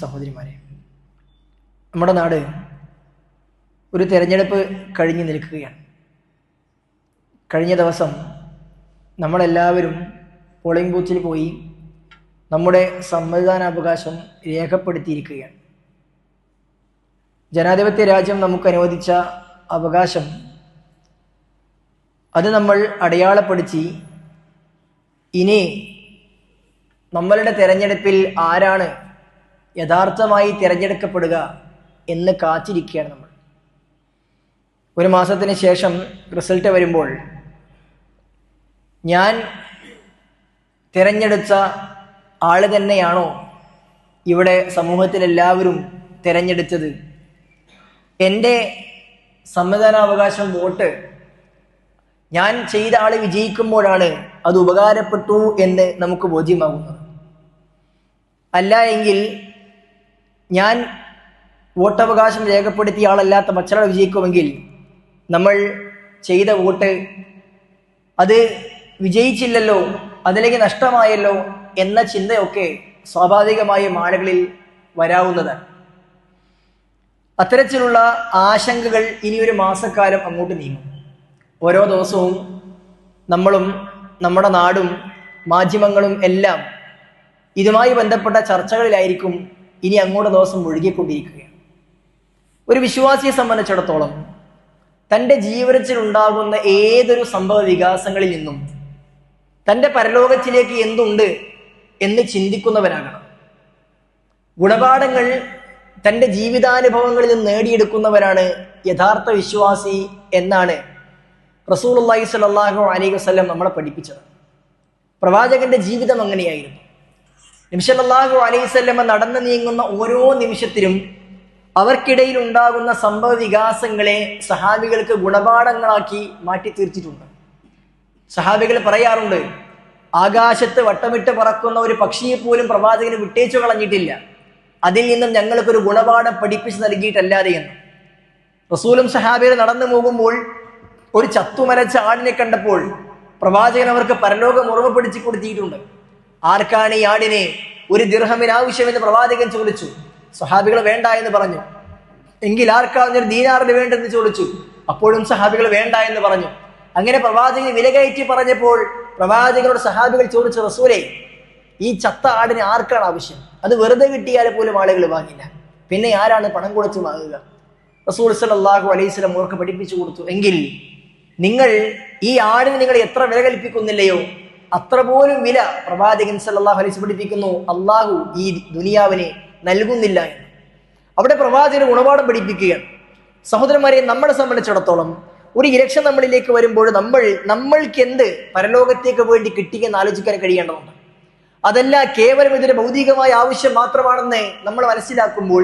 സഹോദരിമാരെ, നമ്മുടെ നാട് ഒരു തെരഞ്ഞെടുപ്പ് കഴിഞ്ഞു നിൽക്കുകയാണ്. കഴിഞ്ഞ ദിവസം നമ്മളെല്ലാവരും പോളിംഗ് ബൂത്തിൽ പോയി നമ്മുടെ സമ്മതിദാനാവകാശം രേഖപ്പെടുത്തിയിരിക്കുകയാണ്. ജനാധിപത്യ രാജ്യം നമുക്ക് അനുവദിച്ച അവകാശം അത് നമ്മൾ അടയാളപ്പെടുത്തി ഇനി നമ്മളുടെ തെരഞ്ഞെടുപ്പിൽ ആരാണ് യഥാർത്ഥമായി തിരഞ്ഞെടുക്കപ്പെടുക എന്ന് കാത്തിരിക്കുകയാണ് നമ്മൾ. ഒരു മാസത്തിന് ശേഷം റിസൾട്ട് വരുമ്പോൾ ഞാൻ തിരഞ്ഞെടുത്ത ആള് തന്നെയാണോ ഇവിടെ സമൂഹത്തിലെല്ലാവരും തിരഞ്ഞെടുത്തത്, എൻ്റെ സമ്മതിദാനാവകാശം വോട്ട് ഞാൻ ചെയ്ത ആൾ വിജയിക്കുമ്പോഴാണ് അത് ഉപകാരപ്പെട്ടു എന്ന് നമുക്ക് ബോധ്യമാകുന്നത്. അല്ല എങ്കിൽ ഞാൻ വോട്ടവകാശം രേഖപ്പെടുത്തിയ ആളല്ലാത്ത മറ്റൊരാൾ വിജയിക്കുമെങ്കിൽ നമ്മൾ ചെയ്ത വോട്ട് അത് വിജയിച്ചില്ലല്ലോ, അതിലേക്ക് നഷ്ടമായല്ലോ എന്ന ചിന്തയൊക്കെ സ്വാഭാവികമായും ആളുകളിൽ വരാവുന്നതാണ്. അത്തരത്തിലുള്ള ആശങ്കകൾ ഇനി ഒരു മാസക്കാലം അങ്ങോട്ട് നീങ്ങും. ഓരോ ദിവസവും നമ്മളും നമ്മുടെ നാടും മാധ്യമങ്ങളും എല്ലാം ഇതുമായി ബന്ധപ്പെട്ട ചർച്ചകളിലായിരിക്കും ഇനി അങ്ങോട്ട് ദിവസം മുഴുകിക്കൊണ്ടിരിക്കുകയാണ്. ഒരു വിശ്വാസിയെ സംബന്ധിച്ചിടത്തോളം തൻ്റെ ജീവിതത്തിൽ ഉണ്ടാകുന്ന ഏതൊരു സംഭവ വികാസങ്ങളിൽ നിന്നും തൻ്റെ പരലോകത്തിലേക്ക് എന്തുണ്ട് എന്ന് ചിന്തിക്കുന്നവരാകണം. ഗുണപാഠങ്ങൾ തൻ്റെ ജീവിതാനുഭവങ്ങളിൽ നിന്ന് നേടിയെടുക്കുന്നവരാണ് യഥാർത്ഥ വിശ്വാസി എന്നാണ് റസൂലുള്ളാഹി സ്വല്ലല്ലാഹു അലൈഹി വസല്ലം നമ്മളെ പഠിപ്പിച്ചത്. പ്രവാചകന്റെ ജീവിതം അങ്ങനെയായിരുന്നു. നബി സല്ലല്ലാഹു അലൈഹി വസല്ലം നടന്നു നീങ്ങുന്ന ഓരോ നിമിഷത്തിലും അവർക്കിടയിൽ ഉണ്ടാകുന്ന സംഭവ വികാസങ്ങളെ സഹാബികൾക്ക് ഗുണപാഠങ്ങളാക്കി മാറ്റി തീർച്ചിട്ടുണ്ട്. സഹാബികൾ പറയാറുണ്ട്, ആകാശത്ത് വട്ടമിട്ട് പറക്കുന്ന ഒരു പക്ഷിയെ പോലും പ്രവാചകന് വിട്ടേച്ചു കളഞ്ഞിട്ടില്ല, അതിൽ നിന്നും ഞങ്ങൾക്കൊരു ഗുണപാഠം പഠിപ്പിച്ചു നൽകിയിട്ടല്ലാതെ എന്ന്. റസൂലും സഹാബികൾ നടന്നു പോകുമ്പോൾ ഒരു ചത്തുമരച്ച ആടിനെ കണ്ടപ്പോൾ പ്രവാചകൻ അവർക്ക് പരലോകം ഓർമ്മപ്പെടുത്തി കൊടുത്തിട്ടുണ്ട്. ആർക്കാണ് ഈ ആടിനെ ഒരു ദിർഹമിന് ആവശ്യമെന്ന് പ്രവാചകൻ ചോദിച്ചു. സഹാബികൾ വേണ്ട എന്ന് പറഞ്ഞു. എങ്കിൽ ആർക്കാണ് ഒരു ദീനാറിന് വേണ്ടെന്ന് ചോദിച്ചു. അപ്പോഴും സഹാബികൾ വേണ്ട എന്ന് പറഞ്ഞു. അങ്ങനെ പ്രവാചകൻ വില കയറ്റി പറഞ്ഞപ്പോൾ പ്രവാചകനോട് സഹാബികൾ ചോദിച്ചു, റസൂലേ, ഈ ചത്ത ആടിന് ആർക്കാണ് ആവശ്യം? അത് വെറുതെ കിട്ടിയാൽ പോലും ആളുകൾ വാങ്ങില്ല, പിന്നെ ആരാണ് പണം കൊടുത്ത് വാങ്ങുക? റസൂൽ സല്ലല്ലാഹു അലൈഹി വസല്ലം അവർക്ക് പഠിപ്പിച്ചു കൊടുത്തു, എങ്കിൽ നിങ്ങൾ ഈ ആടിന് നിങ്ങൾ എത്ര വില കൽപ്പിക്കുന്നില്ലയോ അത്ര പോലും വില പ്രവാചകൻ സല്ലല്ലാഹു അലൈഹി വസല്ലം പഠിപ്പിക്കുന്നു അള്ളാഹു ഈ ദുനിയാവിനെ നൽകുന്നില്ല എന്ന്. അവിടെ പ്രവാചകൻ ഗുണപാഠം പഠിപ്പിക്കുകയാണ്. സഹോദരന്മാരെ, നമ്മളെ സംബന്ധിച്ചിടത്തോളം ഒരു ഇലക്ഷൻ നമ്മളിലേക്ക് വരുമ്പോൾ നമ്മൾക്ക് എന്ത് പരലോകത്തേക്ക് വേണ്ടി കിട്ടിയെന്ന് ആലോചിക്കാൻ കഴിയേണ്ടതുണ്ട്. അതല്ല കേവലം ഇതൊരു ഭൗതികമായ ആവശ്യം മാത്രമാണെന്ന് നമ്മൾ മനസ്സിലാക്കുമ്പോൾ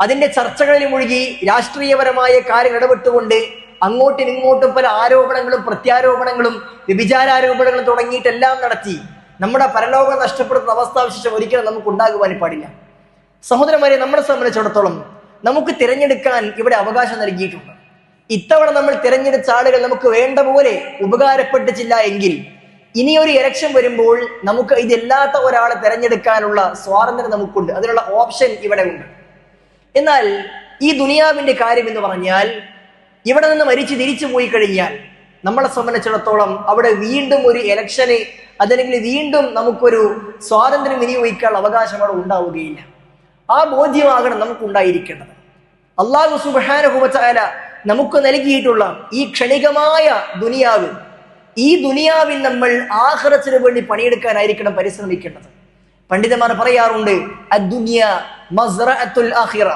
അതിന്റെ ചർച്ചകളിൽ മുഴുകി രാഷ്ട്രീയപരമായ കാര്യം ഇടപെട്ടുകൊണ്ട് അങ്ങോട്ടും ഇങ്ങോട്ടും പല ആരോപണങ്ങളും പ്രത്യാരോപണങ്ങളും വ്യഭിചാരാരോപണങ്ങളും തുടങ്ങിയിട്ടെല്ലാം നടത്തി നമ്മുടെ പരലോകം നഷ്ടപ്പെടുന്ന അവസ്ഥാവിശേഷം ഒരിക്കലും നമുക്ക് ഉണ്ടാകുവാൻ പാടില്ല. സഹോദരന്മാരെ, നമ്മളെ സംബന്ധിച്ചിടത്തോളം നമുക്ക് തിരഞ്ഞെടുക്കാൻ ഇവിടെ അവകാശം നൽകിയിട്ടുണ്ട്. ഇത്തവണ നമ്മൾ തിരഞ്ഞെടുത്ത ആളുകൾ നമുക്ക് വേണ്ട പോലെ ഉപകാരപ്പെട്ടിട്ടില്ല എങ്കിൽ ഇനിയൊരു ഇലക്ഷൻ വരുമ്പോൾ നമുക്ക് ഇതല്ലാത്ത ഒരാളെ തിരഞ്ഞെടുക്കാനുള്ള സ്വാതന്ത്ര്യം നമുക്കുണ്ട്, അതിനുള്ള ഓപ്ഷൻ ഇവിടെ ഉണ്ട്. എന്നാൽ ഈ ദുനിയാവിന്റെ കാര്യം എന്ന് പറഞ്ഞാൽ ഇവിടെ നിന്ന് മരിച്ചു തിരിച്ചു പോയി കഴിഞ്ഞാൽ നമ്മളെ സംബന്ധിച്ചിടത്തോളം അവിടെ വീണ്ടും ഒരു ഇലക്ഷന് അതല്ലെങ്കിൽ വീണ്ടും നമുക്കൊരു സ്വാതന്ത്ര്യം വിനിയോഗിക്കാനുള്ള അവകാശം അവിടെ ഉണ്ടാവുകയില്ല. ആ ബോധ്യമാകണം നമുക്കുണ്ടായിരിക്കേണ്ടത്. അല്ലാഹു സുബ്ഹാനഹു വ തആല നമുക്ക് നൽകിയിട്ടുള്ള ഈ ക്ഷണികമായ ദുനിയാവ്, ഈ ദുനിയാവിൽ നമ്മൾ ആഖിറത്തിന് വേണ്ടി പണിയെടുക്കാനായിരിക്കണം പരിശ്രമിക്കേണ്ടത്. പണ്ഡിതന്മാർ പറയാറുണ്ട്, അദ്ദുനിയ മസ്റഅത്തുൽ ആഖിറ.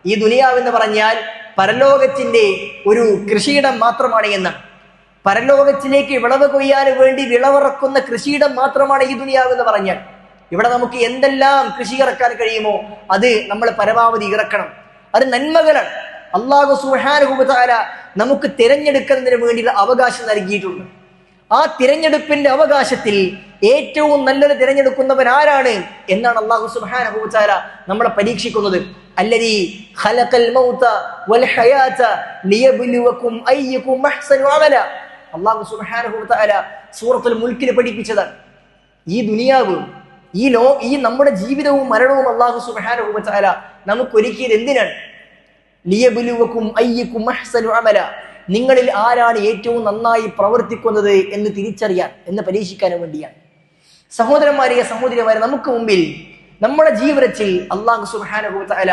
ഈ ദുനിയാവ് എന്ന് പറഞ്ഞാൽ പരലോകത്തിന്റെ ഒരു കൃഷിയിടം മാത്രമാണ് എന്നാണ്. പരലോകത്തിലേക്ക് വിളവ് കൊയ്യാൻ വേണ്ടി വിളവിറക്കുന്ന കൃഷിയിടം മാത്രമാണ് ഈ ദുനിയാവ് എന്ന് പറഞ്ഞാൽ. ഇവിടെ നമുക്ക് എന്തെല്ലാം കൃഷി ഇറക്കാൻ കഴിയുമോ അത് നമ്മൾ പരമാവധി ഇറക്കണം. അത് നന്മകളാണ്. അല്ലാഹു സുബ്ഹാനഹു വ തആല നമുക്ക് തിരഞ്ഞെടുക്കുന്നതിന് വേണ്ടിയുള്ള അവകാശം നൽകിയിട്ടുണ്ട്. ആ തിരഞ്ഞെടുപ്പിന്റെ അവകാശത്തിൽ ഏറ്റവും നല്ലത് തിരഞ്ഞെടുക്കുന്നവൻ ആരാണ് എന്നാണ് അല്ലാഹു സുബ്ഹാനഹു വ തആല നമ്മളെ പരീക്ഷിക്കുന്നത്. അല്ലദീ ഖലഖൽ മൗത വൽ ഹയാത ലിയബ്ലുവകും അയ്യുകും അഹ്സനു അമല. അല്ലാഹു സുബ്ഹാനഹു വ തആല സൂറത്തുൽ മുൽക്കിൽ പഠിപ്പിച്ചതാണ്. ഈ ദുനിയാവ് ഈ നമ്മുടെ ജീവിതവും മരണവും അല്ലാഹു സുബ്ഹാനഹു വ തആല നമുക്ക് ഒരുക്കിയത് എന്തിനാണ്? ലിയബ്ലുവകും അയ്യുകും അഹ്സനു അമല, നിങ്ങളിൽ ആരാണ് ഏറ്റവും നന്നായി പ്രവർത്തിക്കുന്നത് എന്ന് തിരിച്ചറിയാൻ, എന്ന് പരീക്ഷിക്കാൻ വേണ്ടിയാണ്. സഹോദരന്മാരെ, സഹോദരിമാരെ, നമുക്ക് മുമ്പിൽ നമ്മുടെ ജീവിതത്തിൽ അല്ലാഹു സുബ്ഹാനഹു വ തആല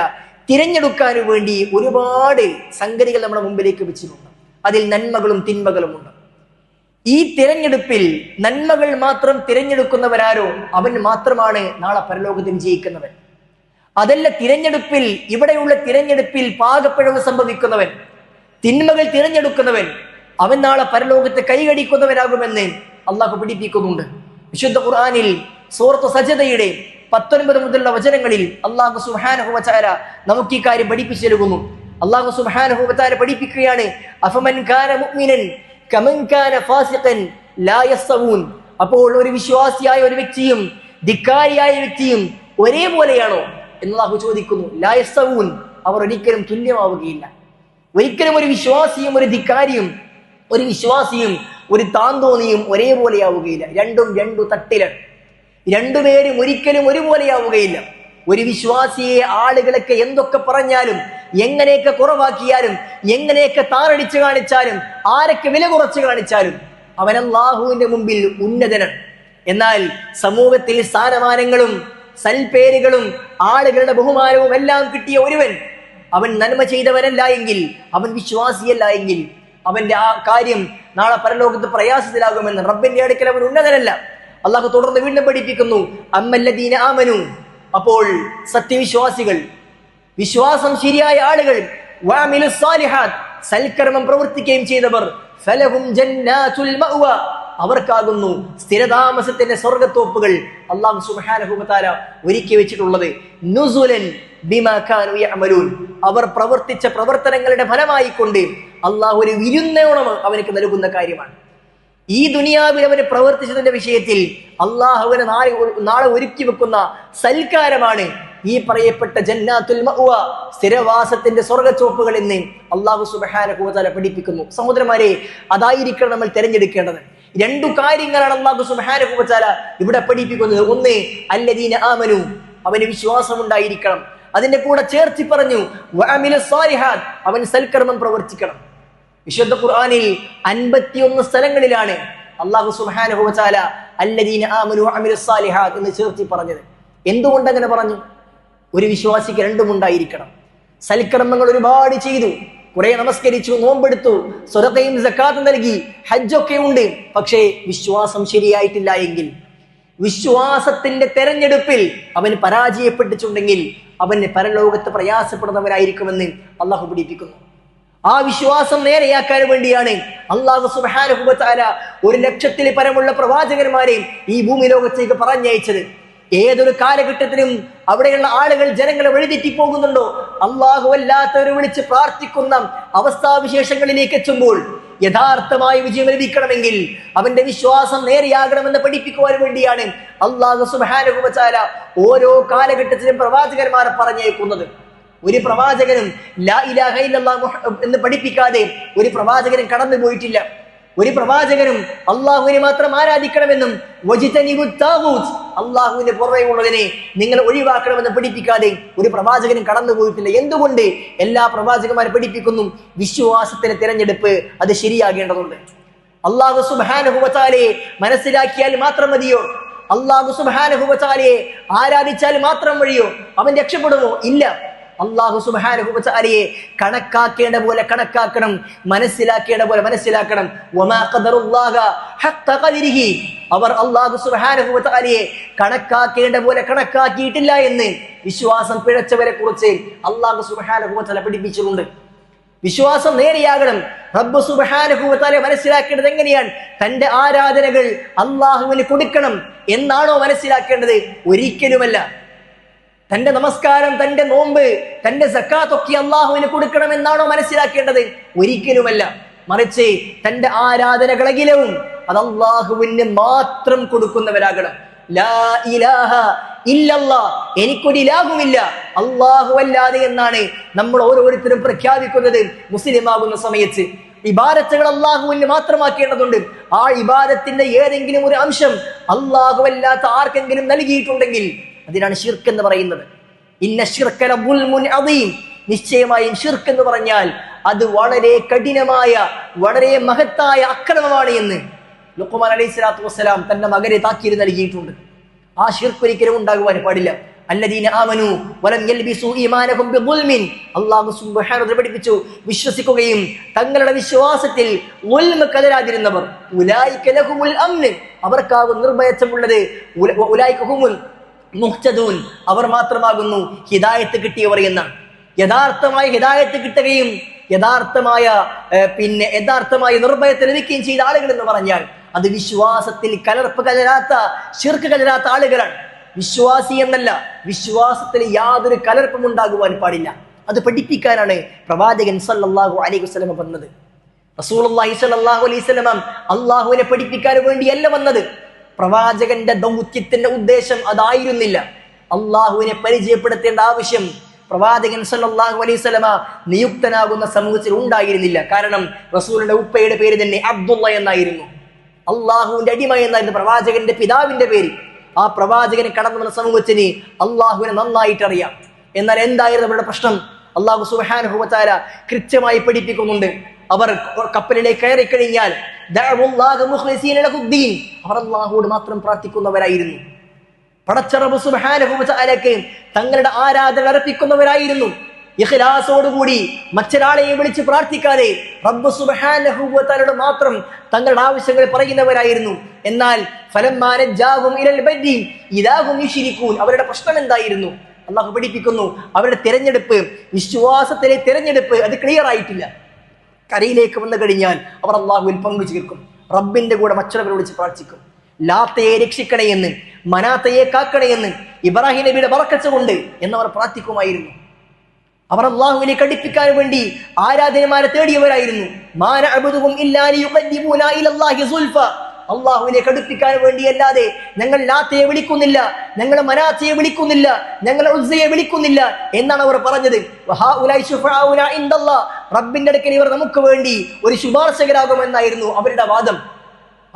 തിരഞ്ഞെടുക്കാൻ വേണ്ടി ഒരുപാട് സംഗതികൾ നമ്മുടെ മുമ്പിലേക്ക് വെച്ചിട്ടുണ്ട്. അതിൽ നന്മകളും തിന്മകളും ഉണ്ട്. ഈ തിരഞ്ഞെടുപ്പിൽ നന്മകൾ മാത്രം തിരഞ്ഞെടുക്കുന്നവരാരോ അവൻ മാത്രമാണ് നാളെ പരലോകത്തിൽ വിജയിക്കുന്നവൻ. അതല്ല, ഇവിടെയുള്ള തിരഞ്ഞെടുപ്പിൽ പാകപ്പിഴവ് സംഭവിക്കുന്നവൻ, തിന്മകൾ തിരഞ്ഞെടുക്കുന്നവൻ, അവൻ നാളെ പരലോകത്തെ കൈകടിക്കുന്നവനാകുമെന്ന് അള്ളാഹു പഠിപ്പിക്കുന്നുണ്ട്. വിശുദ്ധ ഖുർആനിൽ സൂറത്ത് സജദയുടെ 19 മുതലുള്ള വചനങ്ങളിൽ അല്ലാഹു സുബ്ഹാനഹു വ തആല നമുക്ക് ഈ കാര്യം പഠിപ്പിച്ചു നൽകുന്നു. അല്ലാഹു സുബ്ഹാനഹു വ തആല പഠിപ്പിക്കുകയാണ്, അഫമൻ കാന മുഅ്മിനൻ കമൻ കാന ഫാസിഖൻ ലാ യസ്തവൂൻ. അപ്പോൾ ഒരു വിശ്വാസിയായ ഒരു വ്യക്തിയും ധിക്കാരിയായ വ്യക്തിയും ഒരേപോലെയാണോ എന്ന് അല്ലാഹു ചോദിക്കുന്നു. ലാ യസ്തവൂൻ, അവർ ഒരിക്കലും തുല്യമാവുകയില്ല. ഒരിക്കലും ഒരു വിശ്വാസിയും ഒരു ധിക്കാരിയും, ഒരു വിശ്വാസിയും ഒരു താന്തോന്നിയും ഒരേപോലെയാവുകയില്ല. രണ്ടും രണ്ടു തട്ടിലാണ്. രണ്ടുപേരും ഒരിക്കലും ഒരുപോലെയാവുകയില്ല. ഒരു വിശ്വാസിയെ ആളുകളൊക്കെ എന്തൊക്കെ പറഞ്ഞാലും, എങ്ങനെയൊക്കെ കുറവാക്കിയാലും, എങ്ങനെയൊക്കെ താറടിച്ചു കാണിച്ചാലും, ആരൊക്കെ വില കുറച്ച് കാണിച്ചാലും അവൻ അല്ലാഹുവിന്റെ മുമ്പിൽ ഉന്നതനാണ്. എന്നാൽ സമൂഹത്തിൽ സ്ഥാനമാനങ്ങളും സൽപേരുകളും ആളുകളുടെ ബഹുമാനവും എല്ലാം കിട്ടിയ ഒരുവൻ, അവൻ നന്മ ചെയ്തവനല്ല എങ്കിൽ, അവൻ വിശ്വാസിയല്ല എങ്കിൽ, അവന്റെ ആ കാര്യം നാളെ പരലോകത്ത് പ്രയാസത്തിലാകുമെന്ന്. റബ്ബിന്റെ അടുക്കൽ അവൻ ഉന്നതനല്ല. അള്ളാഹു തുടർന്ന് വീണ്ടും പഠിപ്പിക്കുന്നു, അമ്മല്ലദീന ആമനു, അപ്പോൾ സത്യവിശ്വാസികൾ, വിശ്വാസം ശരിയായ ആളുകൾ, വഅമിലുസ് സാലിഹാത്ത്, സൽക്കർമ്മം പ്രവർത്തിക്കുകയും ചെയ്തവർ, ഫലഹും ജന്നാതുൽ മഅവ, അവർക്കാകുന്നു സ്ഥിരതാമസത്തിന്റെ സ്വർഗ്ഗത്തോപ്പുകൾ അല്ലാഹു സുബ്ഹാനഹു വ തആല ഒരുക്കി വെച്ചിട്ടുള്ളത്. നുസുലൻ ബിമാ കാനൂ യഅമലൂൻ, അവർ പ്രവർത്തിച്ച പ്രവർത്തനങ്ങളുടെ ഫലമായി കൊണ്ട് അല്ലാഹു ഒരു വിരുന്നോണം അവർക്ക് നൽകുന്ന കാര്യമാണ്. ഈ ദുനിയാവിൽ അവന് പ്രവർത്തിച്ചതിന്റെ വിഷയത്തിൽ അള്ളാഹുവിനെ നാളെ ഒരുക്കി വെക്കുന്ന സൽക്കാരമാണ് ഈ പറയപ്പെട്ട ജന്നാത്തുൽ മഅവ, സ്ഥിരവാസത്തിന്റെ സ്വർഗ്ഗച്ചോപ്പുകൾ എന്ന് അല്ലാഹു സുബ്ഹാനഹു വ തആല പഠിപ്പിക്കുന്നു. സഹോദരന്മാരെ, അതായിരിക്കണം നമ്മൾ തിരഞ്ഞെടുക്കേണ്ടത്. രണ്ടു കാര്യങ്ങളാണ് അല്ലാഹു സുബ്ഹാനഹു വ തആല ഇവിടെ പഠിപ്പിക്കുന്നത്. ഒന്ന്, അല്ലദീന ആമനു, അവന് വിശ്വാസം ഉണ്ടായിരിക്കണം. അതിന്റെ കൂടെ ചേർത്തി പറഞ്ഞു, വഅമിലുസ് സാലിഹാത്ത്, അവൻ സൽക്കർമ്മം പ്രവർത്തിക്കണം. വിശുദ്ധ ഖുർആനിൽ 51 സ്ഥലങ്ങളിലാണ് അല്ലാഹു സുബ്ഹാനഹു വ തആല അല്ലദീന ആമനു വഅമിലുസ് സാലിഹാത്ത് എന്ന് ചേർത്തി പറഞ്ഞത്. എന്തുകൊണ്ട് അങ്ങനെ പറഞ്ഞു? ഒരു വിശ്വാസിക്ക് രണ്ടും ഉണ്ടായിരിക്കണം. സൽക്കർമ്മങ്ങൾ ഒരുപാട് ചെയ്തു, കുറെ നമസ്കരിച്ചു, നോമ്പെടുത്തു, സ്വതക്കയും സക്കാത്തും നൽകി, ഹജ്ജൊക്കെ ഉണ്ട്. പക്ഷേ വിശ്വാസം ശരിയായിട്ടില്ല എങ്കിൽ, വിശ്വാസത്തിന്റെ തെരഞ്ഞെടുപ്പിൽ അവൻ പരാജയപ്പെട്ടിട്ടുണ്ടെങ്കിൽ അവന് പരലോകത്ത് പ്രയാസപ്പെടുന്നവരായിരിക്കുമെന്ന് അള്ളാഹു പഠിപ്പിക്കുന്നു. ആ വിശ്വാസം നേരെയാക്കാൻ വേണ്ടിയാണ് അല്ലാഹു സുബ്ഹാനഹു വ തആല 1,00,000-ൽ പരമുള്ള പ്രവാചകന്മാരെയും ഈ ഭൂമി ലോകത്തേക്ക് പറഞ്ഞയച്ചത്. ഏതൊരു കാലഘട്ടത്തിലും അവിടെയുള്ള ആളുകൾ, ജനങ്ങളെ വഴിതെറ്റി പോകുന്നുണ്ടോ, അല്ലാഹു അല്ലാത്തവരെ വിളിച്ച് പ്രാർത്ഥിക്കുന്ന അവസ്ഥാവിശേഷങ്ങളിലേക്ക് എത്തുമ്പോൾ യഥാർത്ഥമായി വിജയം ലഭിക്കണമെങ്കിൽ അവന്റെ വിശ്വാസം നേരെയാകണമെന്ന് പഠിപ്പിക്കുവാൻ വേണ്ടിയാണ് അല്ലാഹു സുബ്ഹാനഹു വ തആല ഓരോ കാലഘട്ടത്തിലും പ്രവാചകന്മാരെ പറഞ്ഞേക്കുന്നത്. ഒരു പ്രവാചകനും ലാ ഇലാഹ ഇല്ലല്ലാഹ് എന്ന് പഠിപ്പിക്കാതെ ഒരു പ്രവാചകനും കടന്നു പോയിട്ടില്ല. ഒരു പ്രവാചകനും അള്ളാഹുവിനെ മാത്രം ആരാധിക്കണമെന്നും അള്ളാഹുവിന്റെ പുറമെയുള്ളതിനെ നിങ്ങൾ ഒഴിവാക്കണമെന്ന് പഠിപ്പിക്കാതെ ഒരു പ്രവാചകനും കടന്നു പോയിട്ടില്ല. എന്തുകൊണ്ട്? എല്ലാ പ്രവാചകന്മാരും പഠിപ്പിക്കുന്നു, വിശ്വാസത്തിന്റെ തിരഞ്ഞെടുപ്പ് അത് ശരിയാകേണ്ടതുണ്ട്. അല്ലാഹു സുബ്ഹാനഹു വ തആലയെ മനസ്സിലാക്കിയാൽ മാത്രം മതിയോ? അല്ലാഹു സുബ്ഹാനഹു വ തആലയെ ആരാധിച്ചാൽ മാത്രം വഴിയോ അവൻ രക്ഷപ്പെടുമോ? ഇല്ല. അല്ലാഹു സുബ്ഹാനഹു വ തആലയെ കണക്കാക്കേണ്ട പോലെ കണക്കാക്കണം, മനസ്സിലാക്കേണ്ട പോലെ മനസ്സിലാക്കണം. വമാ ഖദറുല്ലാഹ ഹഖ്ഖ ഖദരിഹി, അവർ അല്ലാഹു സുബ്ഹാനഹു വ തആലയെ കണക്കാക്കേണ്ട പോലെ കണക്കാക്കിയിട്ടില്ല എന്ന് വിശ്വാസം പിഴച്ചവരെ കുറിച്ച് അല്ലാഹു സുബ്ഹാനഹു വ തആല പഠിപ്പിച്ചിട്ടുണ്ട്. വിശ്വാസം നേരെയാകണം. റബ്ബ് സുബ്ഹാനഹു വ തആല മനസ്സിലാക്കേണ്ടത് എങ്ങനെയാണ്? തന്റെ ആരാധനകൾ അല്ലാഹുവിന് കൊടുക്കണം എന്നാണോ മനസ്സിലാക്കേണ്ടത്? ഒരിക്കലുമല്ല. തന്റെ നമസ്കാരം, തന്റെ നോമ്പ്, തന്റെ സക്കാത്തൊക്കെ അള്ളാഹുവിന് കൊടുക്കണം എന്നാണോ മനസ്സിലാക്കേണ്ടത്? ഒരിക്കലുമല്ല. മറിച്ച് തന്റെ ആരാധനകളെങ്കിലും അത് അള്ളാഹുവിന് മാത്രം കൊടുക്കുന്നവരാകണം. ലാ ഇലാഹ ഇല്ലല്ലാഹ്, എനിക്കൊരു ഇലാഹുമില്ല അല്ലാഹു അല്ലാതെ എന്നാണ് നമ്മൾ ഓരോരുത്തരും പ്രഖ്യാപിക്കുന്നത് മുസ്ലിം ആകുന്ന സമയത്ത്. ഇബാദത്തുകൾ അള്ളാഹുവിന് മാത്രമാക്കേണ്ടതുണ്ട്. ആ ഇബാദത്തിന്റെ ഏതെങ്കിലും ഒരു അംശം അല്ലാത്ത ആർക്കെങ്കിലും നൽകിയിട്ടുണ്ടെങ്കിൽ അതിനാണ് ശിർക്ക് എന്ന് പറയുന്നത്. ഇന്ന ശിർക ലദുൽമുൻ അദീം, നിശ്ചയമായും ശിർക്ക് എന്ന് പറഞ്ഞാൽ അത് വളരെ കഠിനമായ വളരെ മഹത്തായ അക്രമമാണ് എന്ന് ലുഖ്മാൻ അലൈഹി സ്വലാത്തു വസ്സലാം തന്റെ മകനെ താക്കീത് നൽകിയിട്ടുണ്ട്. ആ ശിർക്ക് ഒരിക്കലും ഉണ്ടാകുവാൻ പാടില്ല. അല്ലദീന ആമനു വലം യൽബിസു ഈമാനഹും ബിദുൽമിൻ, അല്ലാഹു സുബ്ഹാനഹു വ തആല പഠിപ്പിച്ചു, വിശ്വസിക്കുകയും തങ്ങളുടെ വിശ്വാസത്തിൽ ഉൽമ കലരാതിരുന്നവർ ഉലൈക ലഹുമുൽ അംൻ, അവർക്കാകും നിർഭയത്വമുള്ളത്. ഉലൈക ഹുമുൽ മുഹ്തദൂൻ, അവർ മാത്രമാകുന്നു ഹിദായത്ത് കിട്ടിയവർ എന്നാണ്. യഥാർത്ഥമായ ഹിദായത്ത് കിട്ടുകയും യഥാർത്ഥമായ നിർഭയത്തെ ലഭിക്കുകയും ചെയ്ത ആളുകൾ എന്ന് പറഞ്ഞാൽ അത് വിശ്വാസത്തിൽ കലർപ്പ് കലരാത്ത ശിർക്ക് കലരാത്ത ആളുകളാണ്. വിശ്വാസി എന്നല്ല, വിശ്വാസത്തിൽ യാതൊരു കലർപ്പും ഉണ്ടാകുവാൻ പാടില്ല. അത് പഠിപ്പിക്കാനാണ് പ്രവാചകൻ സല്ലല്ലാഹു അലൈഹി വസല്ലം വന്നത്. റസൂലുള്ളാഹി സ്വല്ലല്ലാഹു അലൈഹി വസല്ലം അള്ളാഹുവിനെ പഠിപ്പിക്കാൻ വേണ്ടിയല്ല വന്നത്. പ്രവാചകന്റെ ദൗത്യത്തിന്റെ ഉദ്ദേശം അതായിരുന്നില്ല. അള്ളാഹുവിനെ പരിചയപ്പെടുത്തേണ്ട ആവശ്യം പ്രവാചകൻ സല്ലല്ലാഹു അലൈഹി വസല്ലം നിയുക്തനാകുന്ന സമൂഹത്തിൽ ഉണ്ടായിരുന്നില്ല. കാരണം റസൂലിന്റെ ഉപ്പയുടെ പേര് തന്നെ അബ്ദുള്ള എന്നായിരുന്നു. അള്ളാഹുവിന്റെ അടിമ എന്നായിരുന്നു പ്രവാചകന്റെ പിതാവിന്റെ പേര്. ആ പ്രവാചകനെ കടന്നു വന്ന സമൂഹത്തിന് അള്ളാഹുവിനെ നന്നായിട്ട് അറിയാം. എന്നാൽ എന്തായിരുന്നു അവരുടെ പ്രശ്നം? അള്ളാഹു സുബ്ഹാനഹു വ തആല കൃത്യമായി പഠിപ്പിക്കുന്നുണ്ട്. അവർ കപ്പലിലേക്ക് കയറി കഴിഞ്ഞാൽ അവർ അള്ളാഹുവോട് മാത്രം പ്രാർത്ഥിക്കുന്നവരായിരുന്നു. പടച്ച റബ്ബ് സുബ്ഹാനഹു വ തആലക്ക് തങ്ങളുടെ ആരാധന അർപ്പിക്കുന്നവരായിരുന്നു. ഇഖ്ലാസോടുകൂടി മറ്റൊരാളെയും വിളിച്ച് പ്രാർത്ഥിക്കാതെ റബ്ബ് സുബ്ഹാനഹു വ തആലയോട് മാത്രം തങ്ങളുടെ ആവശ്യങ്ങൾ പറയുന്നവരായിരുന്നു. എന്നാൽ ഫലമ്മാ നജാഹും ഇലൽ ബർരി ഇദാ ഹും യുശ്രികൂൻ, അവരുടെ പ്രശ്നം എന്തായിരുന്നു? അള്ളാഹു പഠിപ്പിക്കുന്നു, അവരുടെ തിരഞ്ഞെടുപ്പ്, വിശ്വാസത്തിലെ തിരഞ്ഞെടുപ്പ് അത് ക്ലിയർ ആയിട്ടില്ല. കരയിലേക്ക് വന്നു കഴിഞ്ഞാൽ അവർ അള്ളാഹുവിൽ പങ്കു ചേർക്കും. റബ്ബിന്റെ കൂടെ മറ്റുള്ളവരെ വിളിച്ച് പ്രാർത്ഥിക്കും. ലാത്തയെ രക്ഷിക്കണേ എന്ന്, മനാത്തയെ കാക്കണേ എന്ന്, ഇബ്രാഹിം നബിയുടെ ബറക്കത്ത് കൊണ്ട് എന്നവർ പ്രാർത്ഥിക്കുമായിരുന്നു. അവർ അള്ളാഹുവിനെ കടിപ്പിക്കാൻ വേണ്ടി ആരാധനമാരെ തേടിയവരായിരുന്നു. അള്ളാഹുവിനെ കടുപ്പിക്കാൻ വേണ്ടിയല്ലാതെ ഞങ്ങൾ ലാത്തയെ വിളിക്കുന്നില്ല, ഞങ്ങൾ മനാത്തയെ വിളിക്കുന്നില്ല, ഞങ്ങൾ ഉസ്സയെ വിളിക്കുന്നില്ല എന്നാണ് അവർ പറഞ്ഞത്. റബ്ബിന്റെ അടുക്കൽ ഇവർ നമുക്ക് വേണ്ടി ഒരു ശുപാർശകരാകുമെന്നായിരുന്നു അവരുടെ വാദം.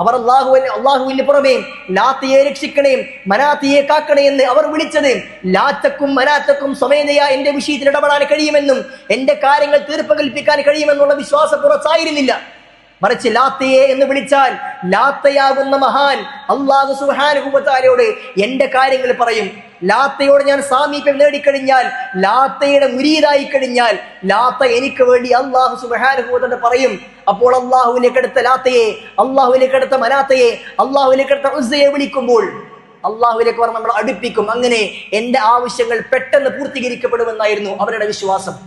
അവർ അള്ളാഹുവിന് പുറമെ ലാത്തയെ രക്ഷിക്കണേ, മനാത്തയെ കാക്കണേ എന്ന് അവർ വിളിച്ചത് ലാത്തക്കും മനാത്തക്കും സ്വമേധയാ എന്റെ വിഷയത്തിൽ ഇടപെടാൻ കഴിയുമെന്നും എന്റെ കാര്യങ്ങൾ തീർപ്പ് കൽപ്പിക്കാൻ കഴിയുമെന്നുള്ള വിശ്വാസപ്പുറത്തായിരുന്നില്ല. മറിച്ച് ലാത്തയെ എന്ന് വിളിച്ചാൽ ലാത്തയാകുന്ന മഹാൻ അല്ലാഹു സുബ്ഹാനഹു വ തആലയോട് എന്റെ കാര്യങ്ങൾ പറയും. ലാത്തയോട് ഞാൻ സാമീപ്യം നേടിക്കഴിഞ്ഞാൽ, ലാത്തയുടെ മുരീദായി കഴിഞ്ഞാൽ ലാത്ത എനിക്ക് വേണ്ടി അല്ലാഹു സുബ്ഹാനഹു വ തആല പറയും. അപ്പോൾ അള്ളാഹുവിലേക്ക് അടുത്ത ലാത്തയെ, അള്ളാഹുവിലേക്ക് അടുത്ത മനാത്തയെ, അള്ളാഹുവിലേക്ക് അടുത്ത ഉസ്സയെ വിളിക്കുമ്പോൾ അള്ളാഹുവിലേക്ക് അവർ നമ്മൾ അടുപ്പിക്കും. അങ്ങനെ എന്റെ ആവശ്യങ്ങൾ പെട്ടെന്ന് പൂർത്തീകരിക്കപ്പെടുമെന്നായിരുന്നു അവരുടെ വിശ്വാസം.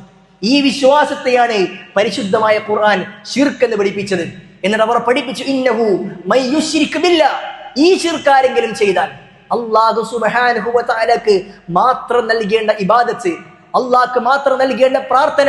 ഈ വിശ്വാസത്തെയാണ് പരിശുദ്ധമായ ഖുർആൻ ശിർക്ക് എന്ന് പഠിപ്പിച്ചത്. എന്നിട്ട് അവർ പഠിപ്പിച്ചു, ഇന്നഹു മൻ യുശ്രിക് ബില്ലാഹ്, ഈ ശിർക്ക് ആരെങ്കിലും ചെയ്താൽ അല്ലാഹു സുബ്ഹാനഹു വ തആലക്ക് മാത്രം നൽകേണ്ട ഇബാദത്ത്, അല്ലാഹുക്ക് മാത്രം നൽകേണ്ട പ്രാർത്ഥന,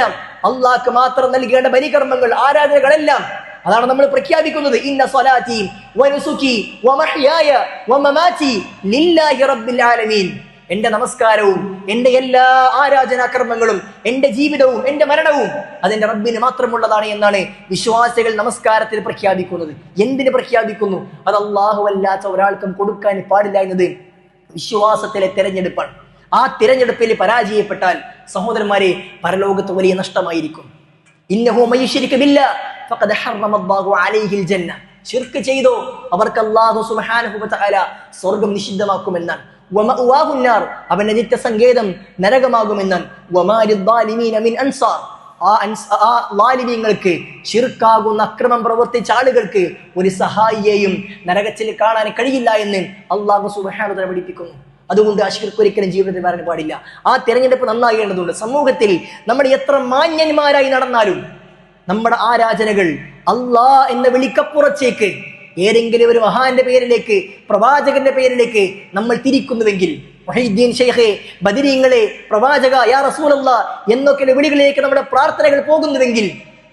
അല്ലാഹുക്ക് മാത്രം നൽകേണ്ട ബലികർമ്മങ്ങൾ, ആരാധനകളെല്ലാം അതാണ് നമ്മൾ പ്രഖ്യാപിക്കുന്നത്. ഇന്ന സ്വലാത്തി വ നുസുകി വ മഹ്യായ വ മമാതി ലില്ലാഹി റബ്ബിൽ ആലമീൻ. എന്റെ നമസ്കാരവും എന്റെ എല്ലാ ആരാധനാകർമ്മങ്ങളും എന്റെ ജീവിതവും എന്റെ മരണവും അതെന്റെ റബ്ബിന് മാത്രമുള്ളതാണ് എന്നാണ് വിശ്വാസികൾ നമസ്കാരത്തിൽ പ്രഖ്യാപിക്കുന്നത്. എന്തിന് പ്രഖ്യാപിക്കുന്നു? അത് അല്ലാഹു അല്ലാത്ത ഒരാൾക്കും കൊടുക്കാൻ പാടില്ല എന്നത് വിശ്വാസത്തിലെ തിരഞ്ഞെടുപ്പാണ്. ആ തിരഞ്ഞെടുപ്പിൽ പരാജയപ്പെട്ടാൽ സഹോദരന്മാരെ പരലോകത്ത് വലിയ നഷ്ടമായിരിക്കും. ഇന്നഹു മൻ യുശ്രിക് ബില്ലാഹ് ഫഖദ് ഹറമല്ലാഹു അലൈഹിൽ ജന്ന. ശിർക്ക് ചെയ്തോ അവർക്ക് അല്ലാഹു സുബ്ഹാനഹു വ തആല സ്വർഗ്ഗം നിഷിദ്ധമാക്കുമെന്നാണ്. അവന്റെ നിത്യസങ്കേതം നരകമാകുമെന്നാണ്. ആ ലാലിമീങ്ങൾക്ക്, ശിർക്കാകുന്ന അക്രമം പ്രവർത്തിച്ച ആളുകൾക്ക് ഒരു സഹായിയെയും നരകത്തിൽ കാണാൻ കഴിയില്ല എന്ന് അല്ലാഹു സുബ്ഹാനഹു വ തആല പഠിപ്പിക്കുന്നു. അതുകൊണ്ട് ആ ശിർക്ക് ഒരിക്കലും ജീവിതത്തിൽ വരാൻ പാടില്ല. ആ തിരഞ്ഞെടുപ്പ് നന്നാകേണ്ടതുണ്ട്. സമൂഹത്തിൽ നമ്മൾ എത്ര മാന്യന്മാരായി നടന്നാലും നമ്മുടെ ആരാധനകൾ അല്ലാഹ് എന്ന വിളിക്കപ്പുറത്തേക്ക് ഏതെങ്കിലും ഒരു മഹാന്റെ പേരിലേക്ക്, പ്രവാചകന്റെ പേരിലേക്ക് നമ്മൾ തിരിക്കുന്നുവെങ്കിൽ, മുഹീദ്ദീൻ ശൈഖേ, ബദരീങ്ങളെ, പ്രവാചക, യാ റസൂലല്ലാഹ് എന്നൊക്കെ വിളികളിലേക്ക് നമ്മുടെ പ്രാർത്ഥനകൾ പോകുന്നുവെങ്കിൽ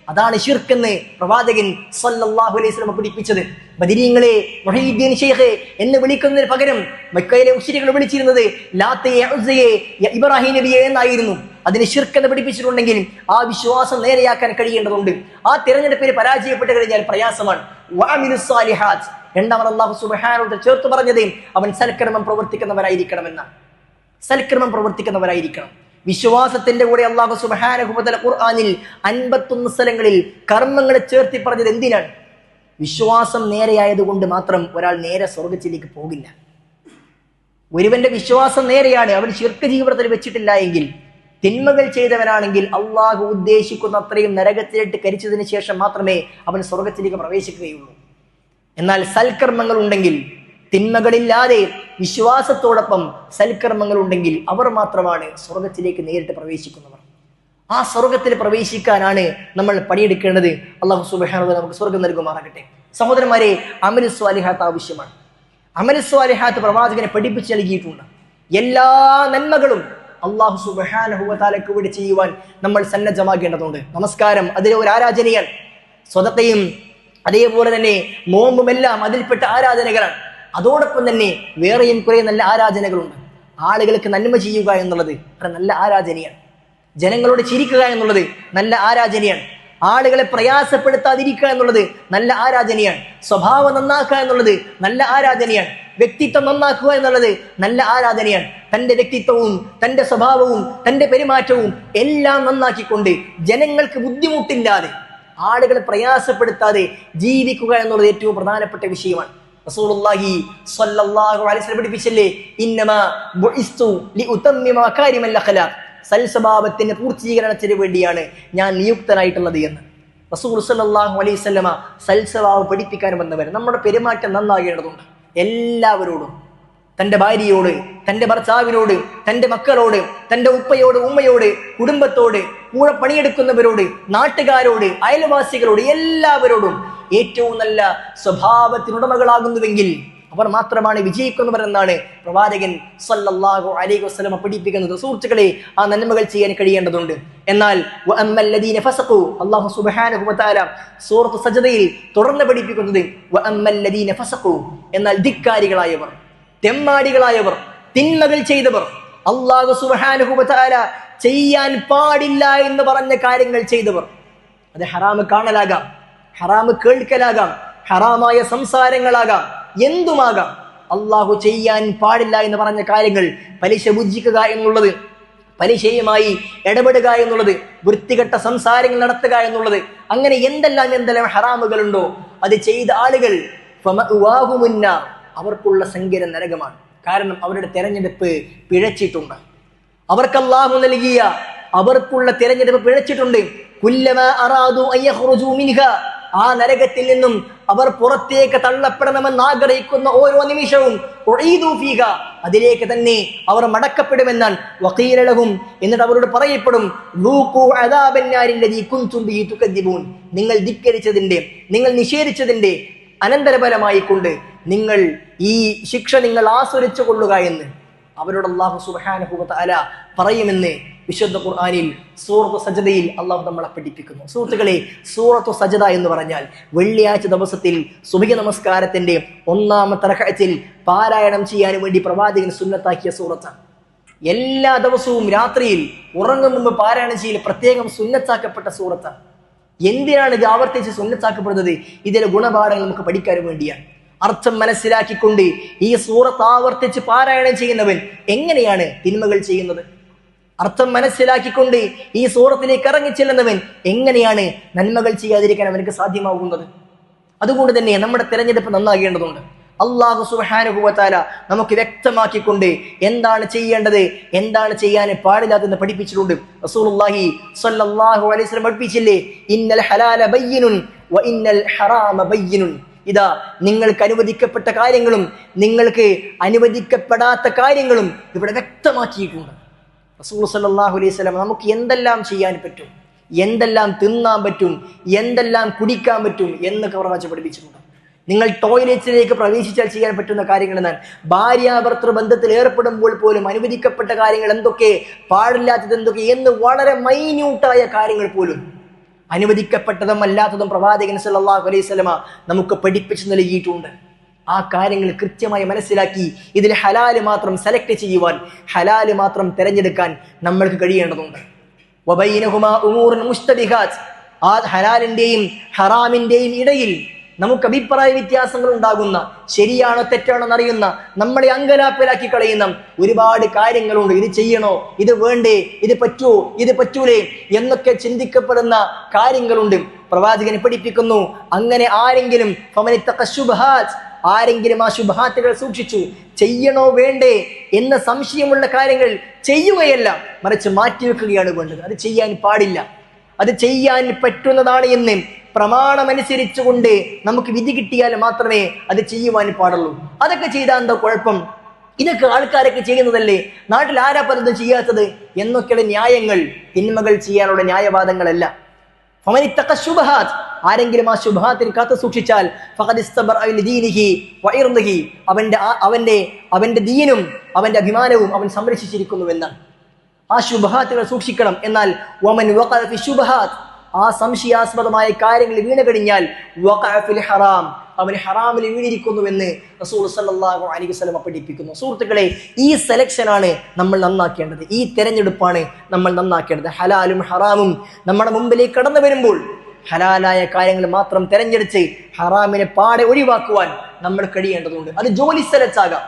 അതാണ് ശിർക്ക് എന്ന് പ്രവാചകൻ സല്ലല്ലാഹു അലൈഹി വസല്ലം പഠിപ്പിച്ചത്. ബദരീങ്ങളെ, മുഹീദ്ദീൻ ശൈഖേ എന്ന് വിളിക്കുന്നതിന് പകരം മക്കയിലെ മുശ്രിക്കുകൾ വിളിച്ചിരുന്നത് ലാത്തയെ, ഉസ്സയെ, ഇബ്രാഹിം നബിയെ എന്നായിരുന്നു. അതിന് ശിർക്ക് എന്ന് പഠിപ്പിച്ചിട്ടുണ്ടെങ്കിൽ ആ വിശ്വാസം നേരെയാക്കാൻ കഴിയേണ്ടതുണ്ട്. ആ തിരഞ്ഞെടുപ്പിൽ പരാജയപ്പെട്ട് കഴിഞ്ഞാൽ പ്രയാസമാണ്. വഅമിലുസ് സാലിഹാത്ത്, രണ്ടാമത് അല്ലാഹു സുബ്ഹാനഹു വ തആല ചേർത്ത് പറഞ്ഞത് അവൻ സൽക്കർമ്മം പ്രവർത്തിക്കുന്നവരായിരിക്കണമെന്നാണ്. സൽക്കർമ്മം പ്രവർത്തിക്കുന്നവരായിരിക്കണം. വിശ്വാസത്തിന്റെ കൂടെ അല്ലാഹു സുബ്ഹാനഹു വ തആല ഖുർആനിൽ 51 സ്ഥലങ്ങളിൽ കർമ്മങ്ങളെ ചേർത്തി പറഞ്ഞത് എന്തിനാണ്? വിശ്വാസം നേരെയായതുകൊണ്ട് മാത്രം ഒരാൾ നേരെ സ്വർഗത്തിലേക്ക് പോകില്ല. ഒരുവന്റെ വിശ്വാസം നേരെയാണ്, അവൻ ശിർക്ക് ജീവിതത്തിൽ വെച്ചിട്ടില്ല എങ്കിൽ, തിന്മകൾ ചെയ്തവനാണെങ്കിൽ അള്ളാഹു ഉദ്ദേശിക്കുന്ന അത്രയും നരകത്തിലിട്ട് കരിച്ചതിന് ശേഷം മാത്രമേ അവൻ സ്വർഗത്തിലേക്ക് പ്രവേശിക്കുകയുള്ളൂ. എന്നാൽ സൽക്കർമ്മങ്ങൾ ഉണ്ടെങ്കിൽ, തിന്മകളില്ലാതെ വിശ്വാസത്തോടൊപ്പം സൽക്കർമ്മങ്ങൾ ഉണ്ടെങ്കിൽ അവർ മാത്രമാണ് സ്വർഗത്തിലേക്ക് നേരിട്ട് പ്രവേശിക്കുന്നവർ. ആ സ്വർഗത്തിൽ പ്രവേശിക്കാനാണ് നമ്മൾ പണിയെടുക്കേണ്ടത്. അല്ലാഹു സുബ്ഹാനഹു വ തആല നമുക്ക് സ്വർഗം നൽകുമാറാകട്ടെ. സഹോദരന്മാരെ, അമലു സ്വാലിഹാത്ത് ആവശ്യമാണ്. അമലു സ്വാലിഹാത്ത് പ്രവാചകനെ പഠിപ്പിച്ച് നൽകിയിട്ടുണ്ട്. എല്ലാ നന്മകളും അല്ലാഹു സുബ്ഹാനഹു വ തആലയ്ക്ക് വേണ്ടി ചെയ്യുവാൻ നമ്മൾ സന്നദ്ധമാകേണ്ടതുണ്ട്. നമസ്കാരം അതിലെ ഒരു ആരാധനയാണ്. സ്വതക്കയും അതേപോലെ തന്നെ നോമ്പുമെല്ലാം അതിൽപ്പെട്ട ആരാധനകളാണ്. അതോടൊപ്പം തന്നെ വേറെയും കുറെ നല്ല ആരാധനകളുണ്ട്. ആളുകൾക്ക് നന്മ ചെയ്യുക എന്നുള്ളത് നല്ല ആരാധനയാണ്. ജനങ്ങളോട് ചിരിക്കുക എന്നുള്ളത് നല്ല ആരാധനയാണ്. ആളുകളെ പ്രയാസപ്പെടുത്താതിരിക്കുക എന്നുള്ളത് നല്ല ആരാധനയാണ്. സ്വഭാവം നന്നാക്കുക എന്നുള്ളത് നല്ല ആരാധനയാണ്. വ്യക്തിത്വം നന്നാക്കുക എന്നുള്ളത് നല്ല ആരാധനയാണ്. തന്റെ വ്യക്തിത്വവും തന്റെ സ്വഭാവവും തന്റെ പെരുമാറ്റവും എല്ലാം നന്നാക്കിക്കൊണ്ട് ജനങ്ങൾക്ക് ബുദ്ധിമുട്ടില്ലാതെ ആളുകളെ പ്രയാസപ്പെടുത്താതെ ജീവിക്കുക എന്നുള്ളത് ഏറ്റവും പ്രധാനപ്പെട്ട വിഷയമാണ്. റസൂലുള്ളാഹി സ്വല്ലല്ലാഹു അലൈഹി വസല്ലം പഠിപ്പിച്ചില്ലേ, ഇന്നമാ ബുഇസ്തു ലിഉതമ്മിമ മകാരിമൽ അഖ്ലാഖ്, സൽസ്വഭാവത്തിന്റെ പൂർത്തീകരണത്തിന് വേണ്ടിയാണ് ഞാൻ നിയുക്തനായിട്ടുള്ളത് എന്ന് റസൂൽ സ്വല്ലല്ലാഹു അലൈഹി വസല്ലമ സൽസ്വഭാവം പഠിപ്പിക്കാൻ വന്നവർ. നമ്മുടെ പെരുമാറ്റം നന്നാകേണ്ടതുണ്ട്. എല്ലാവരോടും, തന്റെ ഭാര്യയോട്, തന്റെ ഭർത്താവിനോട്, തന്റെ മക്കളോട്, തന്റെ ഉപ്പയോട്, ഉമ്മയോട്, കുടുംബത്തോട്, കൂടെ പണിയെടുക്കുന്നവരോട്, നാട്ടുകാരോട്, അയൽവാസികളോട്, എല്ലാവരോടും ഏറ്റവും നല്ല സ്വഭാവത്തിനുടമകളാകുന്നുവെങ്കിൽ അവർ മാത്രമാണ് വിജയിക്കുന്നവരെന്നാണ് പ്രവാചകൻ സല്ലല്ലാഹു അലൈഹി വസല്ലം പഠിപ്പിക്കുന്നത്. സുഹൃത്തുക്കളെ, ആ നന്മകൾ ചെയ്യാൻ കഴിയേണ്ടതുണ്ട്. എന്നാൽ വഅമ്മല്ലദീന ഫസഖു, അല്ലാഹു സുബ്ഹാനഹു വ തആല സൂറത്ത് സജ്ദയിൽ തുടർന്ന് പഠിപ്പിക്കുന്നത് വഅമ്മല്ലദീന ഫസഖു, എന്നാൽ ധിക്കാരികളായവർ, തെമ്മാടികളായവർ, തിന്മകൾ ചെയ്തവർ, അല്ലാഹു സുബ്ഹാനഹു വ തആല ചെയ്യാൻ പാടില്ല എന്ന് പറഞ്ഞ കാര്യങ്ങൾ ചെയ്തവർ, അത് ഹറാമ് കാണലാകാം, ഹറാമ് കേൾക്കലാകാം, ഹറാമായ സംസാരങ്ങളാകാം, എന്തുമാകാം. അള്ളാഹു ചെയ്യാൻ പാടില്ല എന്ന് പറഞ്ഞ കാര്യങ്ങൾ, പലിശ ഭുജിക്കുക എന്നുള്ളത്, പലിശയുമായി ഇടപെടുക എന്നുള്ളത്, വൃത്തികെട്ട സംസാരങ്ങൾ നടത്തുക എന്നുള്ളത്, അങ്ങനെ എന്തെല്ലാം ഹറാമുകളുണ്ടോ അത് ചെയ്ത ആളുകൾ അവർക്കുള്ള സങ്കര നരകമാണ്. കാരണം അവരുടെ തെരഞ്ഞെടുപ്പ് പിഴച്ചിട്ടുണ്ട്. അവർക്ക് അല്ലാഹു നൽകിയ അവർക്കുള്ള തെരഞ്ഞെടുപ്പ് പിഴച്ചിട്ടുണ്ട്. കുല്ലമാ അറാദു അയ്യഖ്റുജു മിൻഹ, ആ നരകത്തിൽ നിന്നും അവർ പുറത്തേക്ക് തള്ളപ്പെടണമെന്ന് ആഗ്രഹിക്കുന്ന ഓരോ നിമിഷവും അതിലേക്ക് തന്നെ അവർ മടക്കപ്പെടുമെന്നാണ്. വഖീല ലഹും, എന്നിട്ട് അവരോട് പറയപ്പെടും, നിങ്ങൾ ധിക്കരിച്ചതിന്റെ, നിങ്ങൾ നിഷേധിച്ചതിന്റെ അനന്തരഫലമായി കൊണ്ട് നിങ്ങൾ ഈ ശിക്ഷ നിങ്ങൾ ആസ്വദിച്ചു കൊള്ളുക എന്ന് അവരോട് അല്ലാഹു സുബ്ഹാനഹു വ തആല പറയുമെന്ന് വിശുദ്ധ ഖുർആനിൽ സൂറത്തു സജ്ദയിൽ അല്ലാഹു നമ്മളെ പഠിപ്പിക്കുന്നു. സുഹൃത്തുക്കളെ, സൂറത്തു സജ്ദ എന്ന് പറഞ്ഞാൽ വെള്ളിയാഴ്ച ദിവസത്തിൽ സുബഹി നമസ്കാരത്തിന്റെ 1-ാമത്തെ റക്അത്തിൽ പാരായണം ചെയ്യാൻ വേണ്ടി പ്രവാചകൻ സുന്നത്താക്കിയ സൂറത്താണ്. എല്ലാ ദിവസവും രാത്രിയിൽ ഉറങ്ങും മുമ്പ് പാരായണം ചെയ്യൽ പ്രത്യേകം സുന്നത്താക്കപ്പെട്ട സൂറത്താണ്. എന്തിനാണ് ഇത് ആവർത്തിച്ച് സുന്നത്താക്കപ്പെടുന്നത്? ഇതിലെ ഗുണപാഠങ്ങൾ നമുക്ക് പഠിക്കാൻ വേണ്ടിയാണ്. അർത്ഥം മനസ്സിലാക്കിക്കൊണ്ട് ഈ സൂറത്ത് ആവർത്തിച്ച് പാരായണം ചെയ്യുന്നവൻ എങ്ങനെയാണ് തിന്മകൾ ചെയ്യുന്നത്? അർത്ഥം മനസ്സിലാക്കിക്കൊണ്ട് ഈ സൂറത്തിലേക്ക് ഇറങ്ങി ചെല്ലുന്നവൻ എങ്ങനെയാണ് നന്മകൾ ചെയ്യാതിരിക്കാൻ അവനക്ക് സാധ്യമാകുന്നത്? അതുകൊണ്ട് തന്നെ നമ്മുടെ തെരഞ്ഞെടുപ്പ് നന്നാകേണ്ടതുണ്ട്. അല്ലാഹു സുബ്ഹാനഹു വ തആല നമുക്ക് വ്യക്തമാക്കിക്കൊണ്ട് എന്താണ് ചെയ്യേണ്ടത്, എന്താണ് ചെയ്യാൻ പാടില്ലാതെന്ന് പഠിപ്പിച്ചിട്ടുണ്ട്. റസൂലുള്ളാഹി സ്വല്ലല്ലാഹു അലൈഹി വസല്ലം പഠിപ്പിച്ചില്ലേ, ഇന്നൽ ഹലാല ബയ്യിനുൻ വ ഇന്നൽ ഹറാമ ബയ്യിനുൻ. ഇതാ, നിങ്ങൾക്ക് അനുവദിക്കപ്പെട്ട കാര്യങ്ങളും നിങ്ങൾക്ക് അനുവദിക്കപ്പെടാത്ത കാര്യങ്ങളും ഇവിടെ വ്യക്തമാക്കിയിട്ടുണ്ട്. റസൂൽ സല്ലല്ലാഹു അലൈഹി വസല്ലം നമുക്ക് എന്തെല്ലാം ചെയ്യാൻ പറ്റും, എന്തെല്ലാം തിന്നാൻ പറ്റും, എന്തെല്ലാം കുടിക്കാൻ പറ്റും എന്നൊക്കെ പ്രവാചകൻ പഠിപ്പിച്ചിട്ടുണ്ട്. നിങ്ങൾ ടോയ്ലറ്റിലേക്ക് പ്രവേശിച്ചാൽ ചെയ്യാൻ പറ്റുന്ന കാര്യങ്ങൾ എന്നാൽ ഭാര്യാഭർത്തൃ ബന്ധത്തിൽ ഏർപ്പെടുമ്പോൾ പോലും അനുവദിക്കപ്പെട്ട കാര്യങ്ങൾ എന്തൊക്കെ, പാടില്ലാത്തത് എന്തൊക്കെ എന്ന് വളരെ മൈന്യൂട്ടായ കാര്യങ്ങൾ പോലും അനുവദിക്കപ്പെട്ടതും അല്ലാത്തതും പ്രവാചകൻ സല്ലല്ലാഹു അലൈഹി വസല്ലമ നമുക്ക് പഠിപ്പിച്ചു നൽകിയിട്ടുണ്ട്. ആ കാര്യങ്ങൾ കൃത്യമായി മനസ്സിലാക്കി ഇതിൽ ഹലാല് മാത്രം സെലക്ട് ചെയ്യുവാൻ, ഹലാല് മാത്രം തിരഞ്ഞെടുക്കാൻ നമ്മൾക്ക് കഴിയേണ്ടതുണ്ട്. വബൈനഹുമാ ഉമൂറുൻ മുസ്തബിഹാത്ത്, ആ ഹലാലിന്റെയും ഹറാമിന്റെയും ഇടയിൽ നമുക്ക് അഭിപ്രായ വ്യത്യാസങ്ങൾ ഉണ്ടാകുന്ന, ശരിയാണോ തെറ്റാണോ എന്നറിയുന്ന, നമ്മളെ അങ്കലാപ്പിലാക്കി കളയുന്ന ഒരുപാട് കാര്യങ്ങളുണ്ട്. ഇത് ചെയ്യണോ, ഇത് വേണ്ടേ, ഇത് പറ്റുമോ, ഇത് പറ്റൂലേ എന്നൊക്കെ ചിന്തിക്കപ്പെടുന്ന കാര്യങ്ങളുണ്ട്. പ്രവാചകനെ പഠിപ്പിക്കുന്നു, അങ്ങനെ ആരെങ്കിലും ആരെങ്കിലും ആ ശുബ്ഹാത്തുകൾ സൂക്ഷിച്ചു, ചെയ്യണോ വേണ്ടേ എന്ന സംശയമുള്ള കാര്യങ്ങൾ ചെയ്യുകയല്ല, മറിച്ച് മാറ്റിവെക്കുകയാണ് വേണ്ടത്. അത് ചെയ്യാൻ പാടില്ല, അത് ചെയ്യാൻ പറ്റുന്നതാണ് എന്ന് പ്രമാണമനുസരിച്ചുകൊണ്ട് നമുക്ക് വിധി കിട്ടിയാൽ മാത്രമേ അത് ചെയ്യുവാൻ പാടുള്ളൂ. അതൊക്കെ ചെയ്താൽ എന്താ കുഴപ്പം, ഇതൊക്കെ ആൾക്കാരൊക്കെ ചെയ്യുന്നതല്ലേ, നാട്ടിൽ ആരാ പലതും ചെയ്യാത്തത് എന്നൊക്കെയുള്ള ന്യായങ്ങൾ, തിന്മകൾ ചെയ്യാനുള്ള ന്യായവാദങ്ങളല്ല. ആരെങ്കിലും ആ ശുബ്ഹാത്തിന് കാത്തു സൂക്ഷിച്ചാൽ അവന്റെ ദീനും അവന്റെ അഭിമാനവും അവൻ സംരക്ഷിച്ചിരിക്കുന്നുവെന്നാണ്. ആ ശുബ്ഹാത്തുകൾ സൂക്ഷിക്കണം. എന്നാൽ ആ സംശയാസ്പദമായ കാര്യങ്ങളിൽ വീണ് കഴിഞ്ഞാൽ അവന് ഹറാമിൽ വീണിരിക്കുന്നുവെന്ന് റസൂൽ സല്ലല്ലാഹു അലൈഹി വസല്ലം പഠിപ്പിക്കുന്നു. സുഹൃത്തുക്കളെ, ഈ സെലക്ഷനാണ് നമ്മൾ നന്നാക്കേണ്ടത്, ഈ തെരഞ്ഞെടുപ്പാണ് നമ്മൾ നന്നാക്കേണ്ടത്. ഹലാലും ഹറാമും നമ്മുടെ മുമ്പിലേക്ക് കടന്നു വരുമ്പോൾ ഹലാലായ കാര്യങ്ങൾ മാത്രം തെരഞ്ഞെടുത്ത് ഹറാമിനെ പാടെ ഒഴിവാക്കുവാൻ നമ്മൾ കഴിയേണ്ടതുണ്ട്. അത് ജോലി സ്ഥലത്താകാം,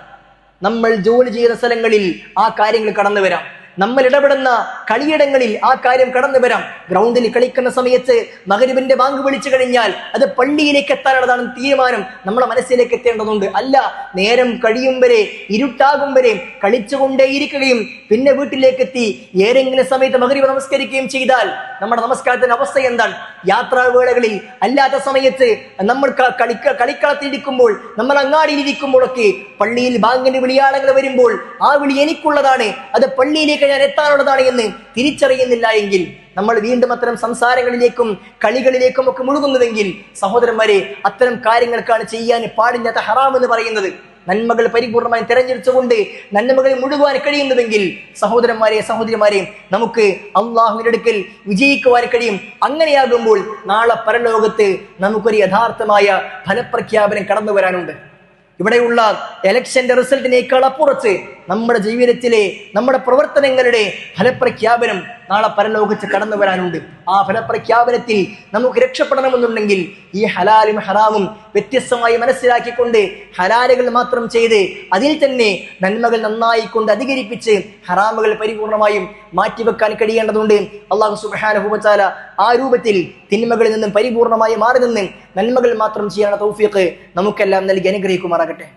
നമ്മൾ ജോലി ചെയ്യുന്ന സ്ഥലങ്ങളിൽ ആ കാര്യങ്ങൾ കടന്നു വരാം, നമ്മൾ ഇടപെടുന്ന കളിയിടങ്ങളിൽ ആ കാര്യം കടന്നു വരാം. ഗ്രൗണ്ടിൽ കളിക്കുന്ന സമയത്ത് മഗ്‌രിബിന്റെ ബാങ്ക് വിളിച്ചു കഴിഞ്ഞാൽ അത് പള്ളിയിലേക്ക് എത്താനുള്ളതാണ് തീരുമാനം നമ്മുടെ മനസ്സിലേക്ക് എത്തേണ്ടതുണ്ട്. അല്ല, നേരം കഴിയും വരെ, ഇരുട്ടാകും വരെ കളിച്ചുകൊണ്ടേയിരിക്കുകയും പിന്നെ വീട്ടിലേക്ക് എത്തി ഏതെങ്കിലും സമയത്ത് മഗ്‌രിബ് നമസ്കരിക്കുകയും ചെയ്താൽ നമ്മുടെ നമസ്കാരത്തിന്റെ അവസ്ഥ എന്താണ്? യാത്രാവേളകളിൽ അല്ലാത്ത സമയത്ത് നമ്മൾ കളിക്കളത്തിലിരിക്കുമ്പോൾ, നമ്മൾ അങ്ങാടിയിലിരിക്കുമ്പോഴൊക്കെ പള്ളിയിൽ ബാങ്കിന്റെ വിളിയാളങ്ങൾ വരുമ്പോൾ ആ വിളി എനിക്കുള്ളതാണ്, അത് പള്ളിയിലേക്ക് ഞാൻ എത്താനുള്ളതാണ് എന്ന് തിരിച്ചറിയുന്നില്ല എങ്കിൽ, നമ്മൾ വീണ്ടും അത്തരം സംസാരങ്ങളിലേക്കും കളികളിലേക്കും ഒക്കെ മുഴുകുന്നുവെങ്കിൽ, സഹോദരന്മാരെ, അത്തരം കാര്യങ്ങൾക്കാണ് ചെയ്യാൻ പാടില്ലാത്ത ഹറാം എന്ന് പറയുന്നത്. നന്മകൾ പരിപൂർണമായി തിരഞ്ഞെടുത്തുകൊണ്ട് നന്മകൾ മുഴുകുവാൻ കഴിയുന്നുവെങ്കിൽ, സഹോദരന്മാരെ സഹോദരിമാരെ, നമുക്ക് അള്ളാഹുവിന്റെ അടുക്കൽ വിജയിക്കുവാൻ കഴിയും. അങ്ങനെയാകുമ്പോൾ നാളെ പരലോകത്ത് നമുക്കൊരു യഥാർത്ഥമായ ഫലപ്രഖ്യാപനം കടന്നു വരാനുണ്ട്. ഇവിടെയുള്ള എലക്ഷന്റെ റിസൾട്ടിനേക്കാൾ അപ്പുറത്ത് നമ്മുടെ ജീവിതത്തിലെ, നമ്മുടെ പ്രവർത്തനങ്ങളുടെ ഫലപ്രഖ്യാപനം നാളെ പരലോകത്ത് കടന്നു വരാനുണ്ട്. ആ ഫലപ്രഖ്യാപനത്തിൽ നമുക്ക് രക്ഷപ്പെടണമെന്നുണ്ടെങ്കിൽ ഈ ഹലാലും ഹറാമും വ്യത്യസ്തമായി മനസ്സിലാക്കിക്കൊണ്ട് ഹലാലുകൾ മാത്രം ചെയ്ത് അതിൽ തന്നെ നന്മകൾ നന്നായി കൊണ്ട് അധികരിപ്പിച്ച് ഹറാമുകൾ പരിപൂർണമായും മാറ്റിവെക്കാൻ കഴിയേണ്ടതുണ്ട്. അല്ലാഹു സുബ്ഹാനഹു വ തആല ആ രൂപത്തിൽ തിന്മകളിൽ നിന്നും പരിപൂർണമായി മാറി നിന്ന് നന്മകൾ മാത്രം ചെയ്യാനുള്ള തൗഫീഖ് നമുക്കെല്ലാം നൽകി അനുഗ്രഹിക്കുമാറാകട്ടെ.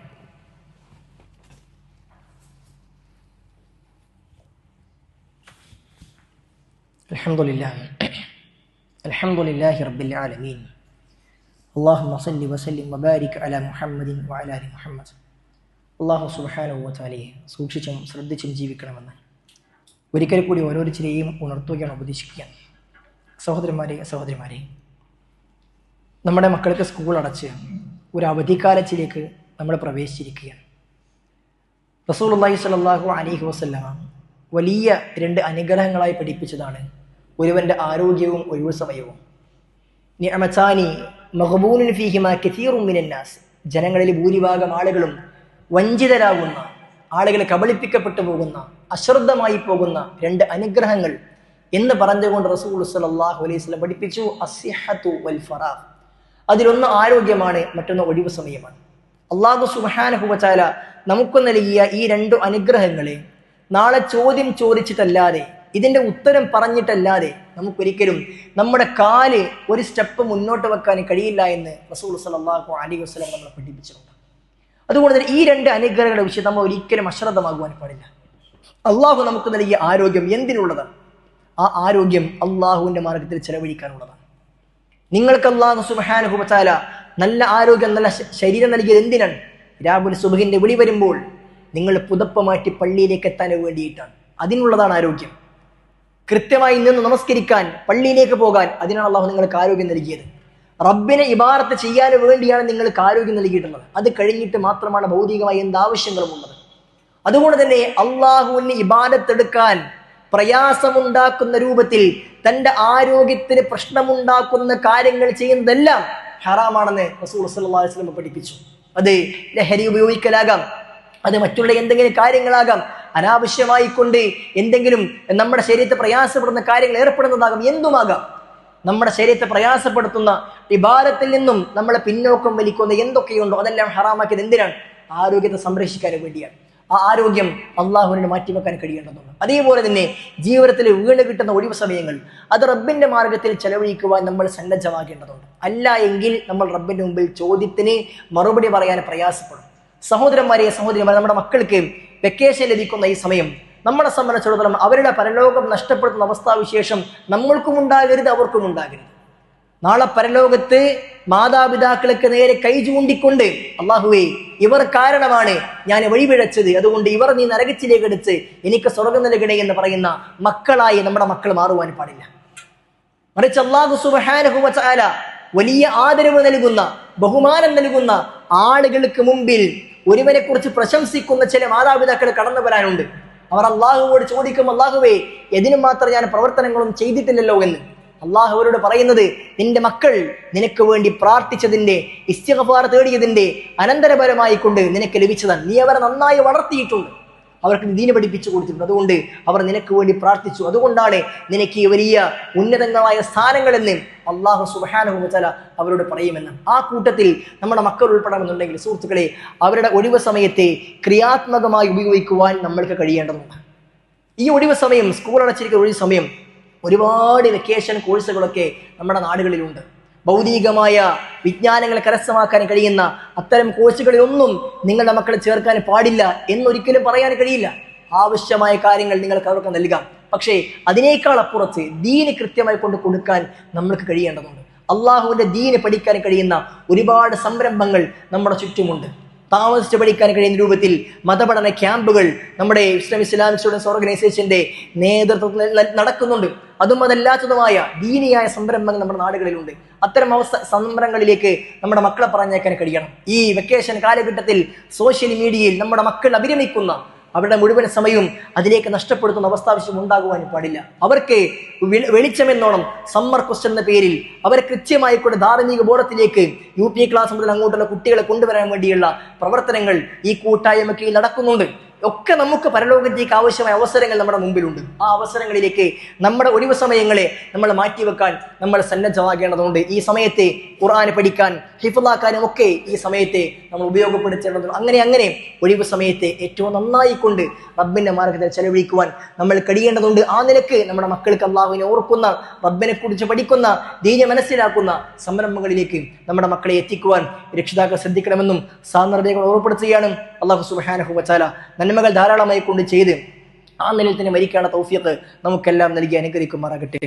അൽഹംദുലില്ലാഹി റബ്ബിൽ ആലമീൻ. അല്ലാഹുമ്മ സല്ലി വസല്ലിം വബാരിക് അലാ മുഹമ്മദിൻ വഅലാ ആലി മുഹമ്മദ്. അല്ലാഹു സുബ്ഹാനഹു വ തആലയെ സൂക്ഷിച്ചും ശ്രദ്ധിച്ചും ജീവിക്കണമെന്ന് ഒരിക്കൽ കൂടി ഓരോരുത്തരെയും ഉണർത്തുകയാണ്, ഉപദേശിക്കുകയാണ്. സഹോദരന്മാരെ, നമ്മുടെ മക്കൾക്ക് സ്കൂൾ അടച്ച് ഒരു അവധിക്കാലത്തിലേക്ക് നമ്മൾ പ്രവേശിച്ചിരിക്കുകയാണ്. റസൂലുള്ളാഹി സ്വല്ലല്ലാഹു അലൈഹി വസല്ലം വലിയ 2 അനുഗ്രഹങ്ങളായി പഠിപ്പിച്ചതാണ് ഒരുവന്റെ ആരോഗ്യവും ഒഴിവു സമയവും. നിഅമതാനി മഗ്ബൂനുൻ ഫീഹിമാ കസീറുൻ മിനന്നാസ്, ജനങ്ങളിൽ ഭൂരിഭാഗം ആളുകളും വഞ്ചിതരാകുന്ന, ആളുകൾ കബളിപ്പിക്കപ്പെട്ടു പോകുന്ന, അശ്രദ്ധമായി പോകുന്ന 2 അനുഗ്രഹങ്ങൾ എന്ന് പറഞ്ഞുകൊണ്ട് റസൂൽ സ്വല്ലല്ലാഹു അലൈഹി വസല്ലം പഠിപ്പിച്ചു. അസ്സിഹ്ഹതു വൽ ഫറാഗ്, അതിലൊന്ന് ആരോഗ്യമാണ്, മറ്റൊന്ന് ഒഴിവു സമയമാണ്. അല്ലാഹു സുബ്ഹാനഹു വ തആല നമുക്ക് നൽകിയ ഈ 2 അനുഗ്രഹങ്ങളെ നാളെ ചോദ്യം ചോദിച്ചിട്ടല്ലാതെ, ഇതിന്റെ ഉത്തരം പറഞ്ഞിട്ടല്ലാതെ നമുക്കൊരിക്കലും നമ്മുടെ കാല് ഒരു സ്റ്റെപ്പ് മുന്നോട്ട് വെക്കാൻ കഴിയില്ല എന്ന് റസൂൽ സ്വല്ലല്ലാഹു അലൈഹി വസല്ലം നമ്മളെ പഠിപ്പിച്ചിട്ടുണ്ട്. അതുകൊണ്ട് തന്നെ ഈ 2 അനുഗ്രഹങ്ങളുടെ വിഷയം നമ്മൾ ഒരിക്കലും അശ്രദ്ധമാകുവാൻ പാടില്ല. അള്ളാഹു നമുക്ക് നൽകിയ ആരോഗ്യം എന്തിനുള്ളതാണ്? ആ ആരോഗ്യം അള്ളാഹുവിന്റെ മാർഗത്തിൽ ചെലവഴിക്കാനുള്ളതാണ്. നിങ്ങൾക്ക് അല്ലാഹു സുബ്ഹാനഹു വ തആല നല്ല ആരോഗ്യം, നല്ല ശരീരം നൽകിയത് എന്തിനാണ്? രാവിലെ സുബ്ഹിന്റെ വിളി വരുമ്പോൾ നിങ്ങൾ പുതപ്പ് മാറ്റി പള്ളിയിലേക്ക് എത്താൻ വേണ്ടിയിട്ടാണ്. അതിനുള്ളതാണ് ആരോഗ്യം. കൃത്യമായി നിന്ന് നമസ്കരിക്കാൻ, പള്ളിയിലേക്ക് പോകാൻ, അതിനാണ് അള്ളാഹു നിങ്ങൾക്ക് ആരോഗ്യം നൽകിയത്. റബ്ബിനെ ഇബാദത്ത് ചെയ്യാൻ വേണ്ടിയാണ് നിങ്ങൾക്ക് ആരോഗ്യം നൽകിയിട്ടുള്ളത്. അത് കഴിഞ്ഞിട്ട് മാത്രമാണ് ഭൗതികമായി എന്താവശ്യങ്ങളും ഉള്ളത്. അതുകൊണ്ട് തന്നെ അള്ളാഹുവിന് ഇബാദത്ത് എടുക്കാൻ പ്രയാസമുണ്ടാക്കുന്ന രൂപത്തിൽ തന്റെ ആരോഗ്യത്തിന് പ്രശ്നമുണ്ടാക്കുന്ന കാര്യങ്ങൾ ചെയ്യുന്നതെല്ലാം ഹറാമാണെന്ന് റസൂൽ സല്ലല്ലാഹു അലൈഹി വസല്ലം പഠിപ്പിച്ചു. അത് ലഹരി ഉപയോഗിക്കലാകാം, അത് മറ്റുള്ള എന്തെങ്കിലും കാര്യങ്ങളാകാം, അനാവശ്യമായി കൊണ്ട് എന്തെങ്കിലും നമ്മുടെ ശരീരത്തെ പ്രയാസപ്പെടുന്ന കാര്യങ്ങൾ ഏർപ്പെടുന്നതാകാം, എന്തുമാകാം. നമ്മുടെ ശരീരത്തെ പ്രയാസപ്പെടുത്തുന്ന ഇബാദത്തിൽ നിന്നും നമ്മളെ പിന്നോക്കം വലിക്കുന്ന എന്തൊക്കെയുണ്ടോ അതെല്ലാം ഹറാമാക്കിയത് എന്തിനാണ്? ആരോഗ്യത്തെ സംരക്ഷിക്കാൻ വേണ്ടിയാണ്. ആ ആരോഗ്യം അള്ളാഹുവിനെ മാറ്റിവെക്കാൻ കഴിയേണ്ടതുണ്ട്. അതേപോലെ തന്നെ ജീവിതത്തിൽ വീണ് കിട്ടുന്ന ഒഴിവ് സമയങ്ങൾ അത് റബ്ബിന്റെ മാർഗത്തിൽ ചെലവഴിക്കുവാൻ നമ്മൾ സന്നദ്ധമാകേണ്ടതുണ്ട്. അല്ല എങ്കിൽ നമ്മൾ റബ്ബിന്റെ മുമ്പിൽ ചോദ്യത്തിന് മറുപടി പറയാൻ പ്രയാസപ്പെടും. സഹോദരന്മാരെ, നമ്മുടെ മക്കൾക്ക് വെക്കേഷൻ ലഭിക്കുന്ന ഈ സമയം നമ്മളെ സംബന്ധിച്ചിടത്തോളം അവരുടെ പരലോകം നഷ്ടപ്പെടുത്തുന്ന അവസ്ഥാവിശേഷം നമ്മൾക്കും ഉണ്ടാകരുത്, അവർക്കും ഉണ്ടാകരുത്. നാളെ പരലോകത്ത് മാതാപിതാക്കൾക്ക് നേരെ കൈ ചൂണ്ടിക്കൊണ്ട് അള്ളാഹുവേ, ഇവർ കാരണമാണ് ഞാൻ വഴിപിഴച്ചത്, അതുകൊണ്ട് ഇവർ നീ നരകത്തിലേക്ക് എടുത്ത് എനിക്ക് സ്വർഗം നൽകണേ എന്ന് പറയുന്ന മക്കളായി നമ്മുടെ മക്കൾ മാറുവാൻ പാടില്ല. മറിച്ച് അല്ലാഹു സുബ്ഹാനഹു വ തആല വലിയ ആദരവ് നൽകുന്ന, ബഹുമാനം നൽകുന്ന ആളുകൾക്ക് മുമ്പിൽ ഒരുവനെ കുറിച്ച് പ്രശംസിക്കുന്ന ചില മാതാപിതാക്കൾ കടന്നു വരാനുണ്ട്. അവർ അള്ളാഹുവോട് ചോദിക്കും, അള്ളാഹുവേ, ഇതിനു മാത്രം ഞാൻ പ്രവർത്തനങ്ങളും ചെയ്തിട്ടില്ലല്ലോ എന്ന്. അള്ളാഹു അവരോട് പറയുന്നത്, നിന്റെ മക്കൾ നിനക്ക് വേണ്ടി പ്രാർത്ഥിച്ചതിന്റെ, ഇസ്തിഗ്ഫാർ തേടിയതിന്റെ അനന്തരപരമായി കൊണ്ട് നിനക്ക് ലഭിച്ചതാണ്. നീ അവരെ നന്നായി വളർത്തിയിട്ടുണ്ട്, അവർക്ക് ദീന് പഠിപ്പിച്ചു കൊടുത്തിട്ടുണ്ട്, അതുകൊണ്ട് അവർ നിനക്ക് വേണ്ടി പ്രാർത്ഥിച്ചു, അതുകൊണ്ടാണ് നിനക്ക് ഈ വലിയ ഉന്നതങ്ങളായ സ്ഥാനങ്ങളെന്ന് അള്ളാഹു സുബ്ഹാനഹു വ തആല അവരോട് പറയുമെന്ന്. ആ കൂട്ടത്തിൽ നമ്മുടെ മക്കൾ ഉൾപ്പെടണമെന്നുണ്ടെങ്കിൽ സുഹൃത്തുക്കളെ, അവരുടെ ഒഴിവ് സമയത്തെ ക്രിയാത്മകമായി ഉപയോഗിക്കുവാൻ നമ്മൾക്ക് കഴിയേണ്ടതുണ്ട്. ഈ ഒഴിവ് സമയം, സ്കൂൾ അടച്ചിരിക്കുന്ന ഒഴിവ് സമയം, ഒരുപാട് വെക്കേഷൻ കോഴ്സുകളൊക്കെ നമ്മുടെ നാടുകളിലുണ്ട്. ഭൗതികമായ വിജ്ഞാനങ്ങൾ കരസ്ഥമാക്കാൻ കഴിയുന്ന അത്തരം കോഴ്സുകളിലൊന്നും നിങ്ങളുടെ മക്കളെ ചേർക്കാൻ പാടില്ല എന്നൊരിക്കലും പറയാൻ കഴിയില്ല. ആവശ്യമായ കാര്യങ്ങൾ നിങ്ങൾക്ക് അവർക്ക് നൽകാം, പക്ഷേ അതിനേക്കാൾ അപ്പുറത്ത് ദീന് കൃത്യമായി കൊണ്ട് കൊടുക്കാൻ നമ്മൾക്ക് കഴിയേണ്ടതുണ്ട്. അള്ളാഹുവിന്റെ ദീന് പഠിക്കാൻ കഴിയുന്ന ഒരുപാട് സംരംഭങ്ങൾ നമ്മുടെ ചുറ്റുമുണ്ട്. താമസിച്ച് പഠിക്കാൻ കഴിയുന്ന രൂപത്തിൽ മതപഠന ക്യാമ്പുകൾ നമ്മുടെ ഇസ്ലാമിക് സ്റ്റുഡൻസ് ഓർഗനൈസേഷന്റെ നേതൃത്വത്തിൽ നടക്കുന്നുണ്ട്. അതും അതല്ലാത്തതുമായ ദീനിയായ സംരംഭങ്ങൾ നമ്മുടെ നാടുകളിലുണ്ട്. അത്തരം സംരംഭങ്ങളിലേക്ക് നമ്മുടെ മക്കളെ പറഞ്ഞേക്കാൻ കഴിയണം. ഈ വെക്കേഷൻ കാലഘട്ടത്തിൽ സോഷ്യൽ മീഡിയയിൽ നമ്മുടെ മക്കൾ അഭിരമിക്കുന്ന, അവരുടെ മുഴുവൻ സമയവും അതിലേക്ക് നഷ്ടപ്പെടുത്തുന്ന അവസ്ഥാവിശ്യം ഉണ്ടാകുവാൻ പാടില്ല. അവർക്ക് വെളിച്ചമെന്നോണം സമ്മർ ക്വസ്റ്റൻ എന്ന പേരിൽ അവരെ കൃത്യമായി കൊണ്ട് ധാർമ്മിക ബോധത്തിലേക്ക് UP ക്ലാസ് മുതൽ അങ്ങോട്ടുള്ള കുട്ടികളെ കൊണ്ടുവരാൻ വേണ്ടിയുള്ള പ്രവർത്തനങ്ങൾ ഈ കൂട്ടായ്മയ്ക്ക് നടക്കുന്നുണ്ട്. ഒക്കെ നമുക്ക് പരലോകത്തേക്ക് ആവശ്യമായ അവസരങ്ങൾ നമ്മുടെ മുമ്പിലുണ്ട്. ആ അവസരങ്ങളിലേക്ക് നമ്മുടെ ഒഴിവ് സമയങ്ങളെ നമ്മൾ മാറ്റിവെക്കാൻ നമ്മൾ സന്നദ്ധമാകേണ്ടതുണ്ട്. ഈ സമയത്തെ ഖുർആൻ പഠിക്കാൻ, ഹിഫ്ളാക്കാനും ഒക്കെ ഈ സമയത്തെ നമ്മൾ ഉപയോഗപ്പെടുത്തേണ്ടതുണ്ട്. അങ്ങനെ ഒഴിവ് സമയത്തെ ഏറ്റവും നന്നായി കൊണ്ട് റബ്ബിന്റെ മാർഗത്തിൽ ചെലവഴിക്കുവാൻ നമ്മൾ കഴിയേണ്ടതുണ്ട്. ആ നിലക്ക് നമ്മുടെ മക്കൾക്ക് അള്ളാഹുവിനെ ഓർക്കുന്ന, റബ്ബിനെ കുറിച്ച് പഠിക്കുന്ന, ദീനെ മനസ്സിലാക്കുന്ന സംരംഭങ്ങളിലേക്ക് നമ്മുടെ മക്കളെ എത്തിക്കുവാൻ രക്ഷിതാക്കൾ ശ്രദ്ധിക്കണമെന്നും സാന്ദർഭികൾ ഓർമ്മപ്പെടുത്തുകയാണ്. അള്ളാഹു സുബ്ഹാനഹു വ തആല നന്മകൾ ധാരാളമായി കൊണ്ട് ചെയ്ത് ആ നിലയിൽ തന്നെ മരിക്കാനുള്ള തൗഫീഖ് നമുക്കെല്ലാം നൽകി അനുഗ്രഹിക്കുമാറാകട്ടെ.